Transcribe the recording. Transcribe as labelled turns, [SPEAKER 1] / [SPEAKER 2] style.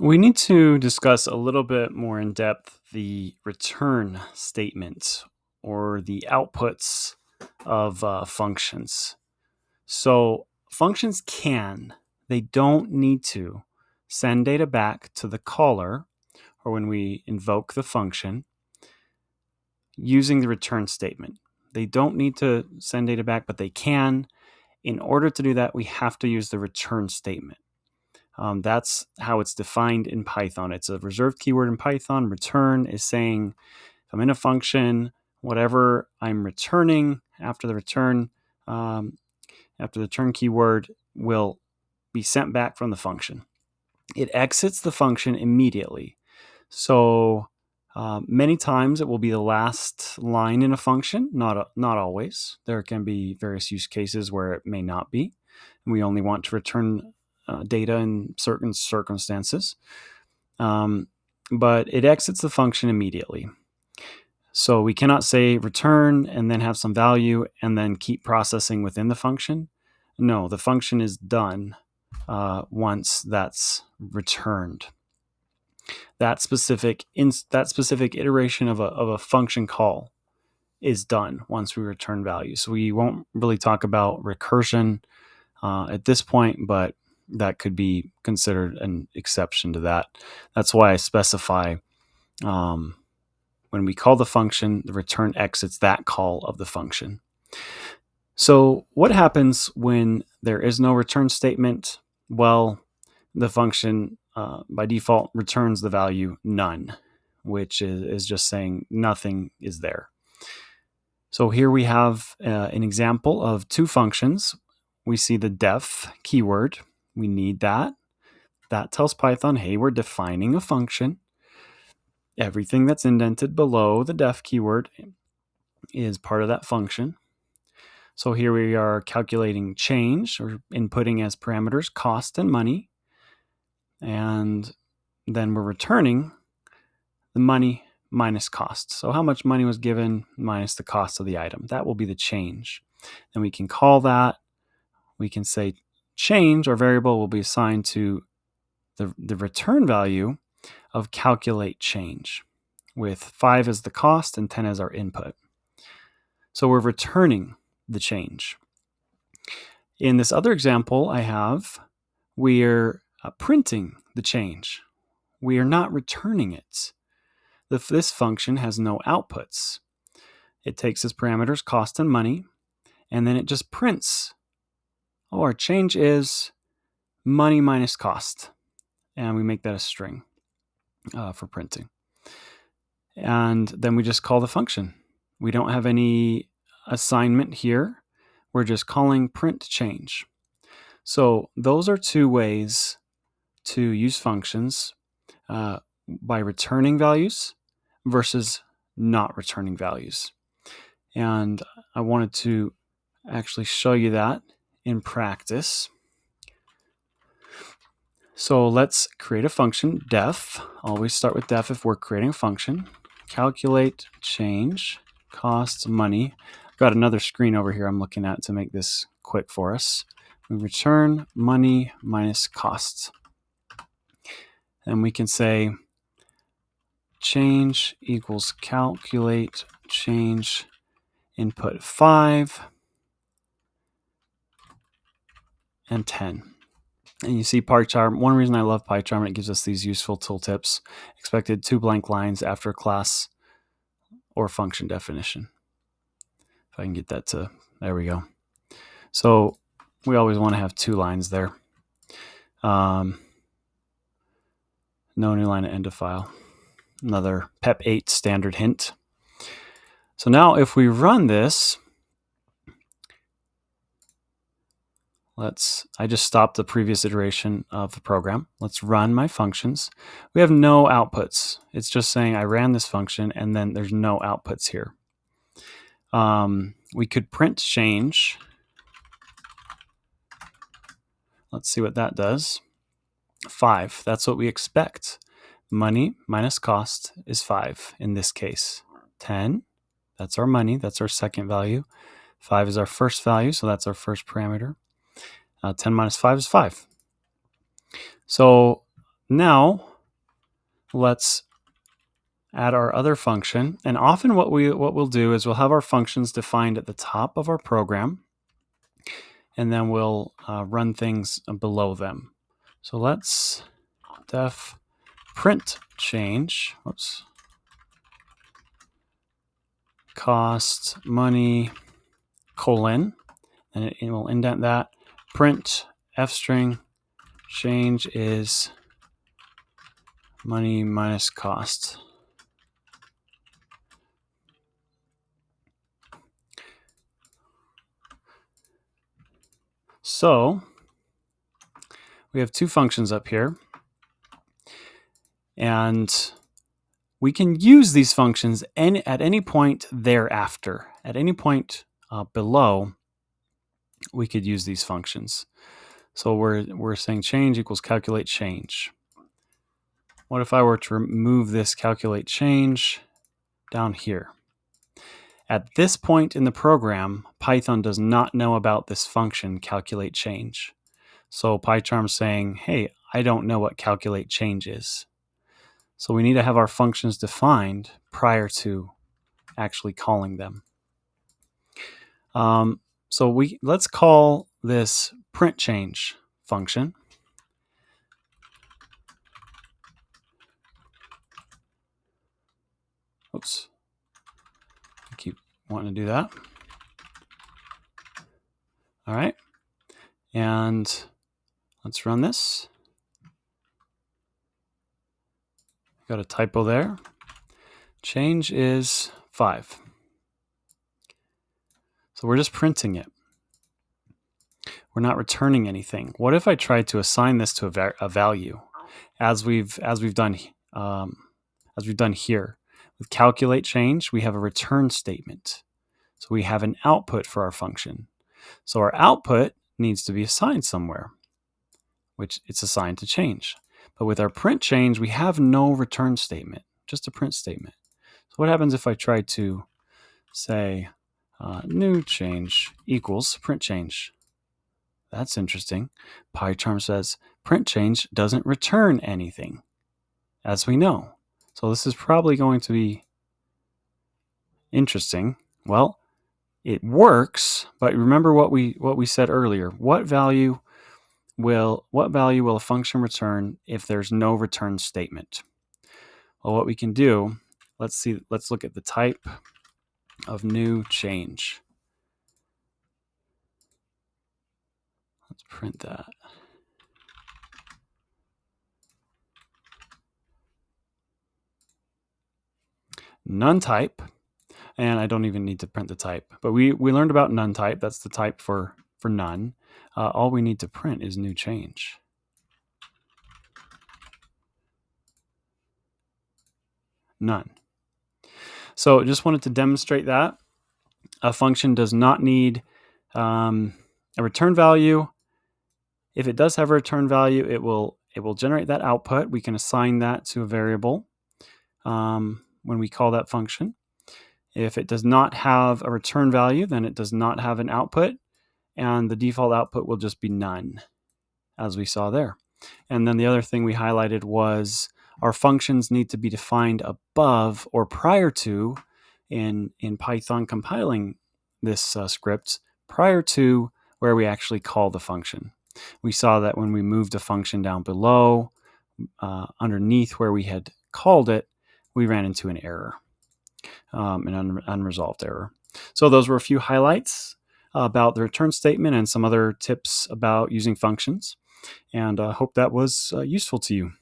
[SPEAKER 1] We need to discuss a little bit more in depth the return statement or the outputs of functions. So, functions they don't need to send data back to the caller or when we invoke the function using the return statement. They don't need to send data back, but they can. In order to do that, we have to use the return statement. That's how it's defined in Python. It's a reserved keyword in Python. Return is saying if I'm in a function, whatever I'm returning after the return keyword will be sent back from the function. It exits the function immediately. So many times it will be the last line in a function, not always. There can be various use cases where it may not be. And we only want to return data in certain circumstances. But it exits the function immediately. So we cannot say return and then have some value and then keep processing within the function. No, the function is done once that's returned. That specific iteration of a function call is done once we return value. So we won't really talk about recursion at this point, but that could be considered an exception to that. That's why I specify when we call the function, the return exits that call of the function. So what happens when there is no return statement? Well, the function by default returns the value none, which is just saying nothing is there. So here we have an example of two functions. We see the def keyword. We need that. That tells Python, hey, we're defining a function. Everything that's indented below the def keyword is part of that function. So here we are calculating change or inputting as parameters cost and money. And then we're returning the money minus cost. So how much money was given minus the cost of the item. That will be the change. And we can call that. We can say change or variable will be assigned to the return value of calculate change with 5 as the cost and 10 as our input. So we're returning the change. In this other example I have, we're printing the change. We are not returning it. This function has no outputs. It takes as parameters cost and money, and then it just prints. Oh, our change is money minus cost. And we make that a string for printing. And then we just call the function. We don't have any assignment here. We're just calling print change. So those are two ways to use functions by returning values versus not returning values. And I wanted to actually show you that in practice. So let's create a function, def. Always start with def if we're creating a function. Calculate change, cost, money. I've got another screen over here I'm looking at to make this quick for us. We return money minus cost. And we can say change equals calculate change input 5 and 10. And you see PyCharm. One reason I love PyCharm, it gives us these useful tooltips. Expected 2 blank lines after class or function definition. If I can get that to, there we go. So we always want to have 2 lines there. No new line at end of file. Another PEP 8 standard hint. So now if we run this, I just stopped the previous iteration of the program. Let's run my functions. We have no outputs. It's just saying I ran this function and then there's no outputs here. We could print change. Let's see what that does. 5, that's what we expect. Money minus cost is 5 in this case. 10, that's our money, that's our second value. 5 is our first value, so that's our first parameter. 10 minus 5 is 5. So now let's add our other function. And often what we'll do is we'll have our functions defined at the top of our program, and then we'll run things below them. So let's def print change, cost money colon, and it will indent that. Print f string change is money minus cost. So we have two functions up here, and we can use these functions at any point thereafter. At any point below, we could use these functions. So we're saying change equals calculate change. What if I were to remove this calculate change down here? At this point in the program, Python does not know about this function calculate change. So PyCharm's saying, hey, I don't know what calculate change is. So we need to have our functions defined prior to actually calling them. So let's call this print change function. Oops, I keep wanting to do that. All right, and let's run this. Got a typo there. Change is 5. So we're just printing it. We're not returning anything. What if I tried to assign this to a value, as we've done here? With calculate change, we have a return statement. So we have an output for our function. So our output needs to be assigned somewhere, which it's assigned to change. But with our print change, we have no return statement, just a print statement. So what happens if I try to say new change equals print change? That's interesting. PyCharm says print change doesn't return anything, as we know. So this is probably going to be interesting. Well, it works, but remember what we said earlier. What value will a function return if there's no return statement? Well, what we can do, let's look at the type of new change. Let's print that. None type, and I don't even need to print the type, but we learned about none type. That's the type for none. All we need to print is new change. None. So just wanted to demonstrate that a function does not need a return value. If it does have a return value, it will generate that output. We can assign that to a variable when we call that function. If it does not have a return value, then it does not have an output, and the default output will just be none, as we saw there. And then the other thing we highlighted was our functions need to be defined above or prior to, in Python compiling this script, prior to where we actually call the function. We saw that when we moved a function down below, underneath where we had called it, we ran into an error, an unresolved error. So those were a few highlights about the return statement and some other tips about using functions. And I hope that was useful to you.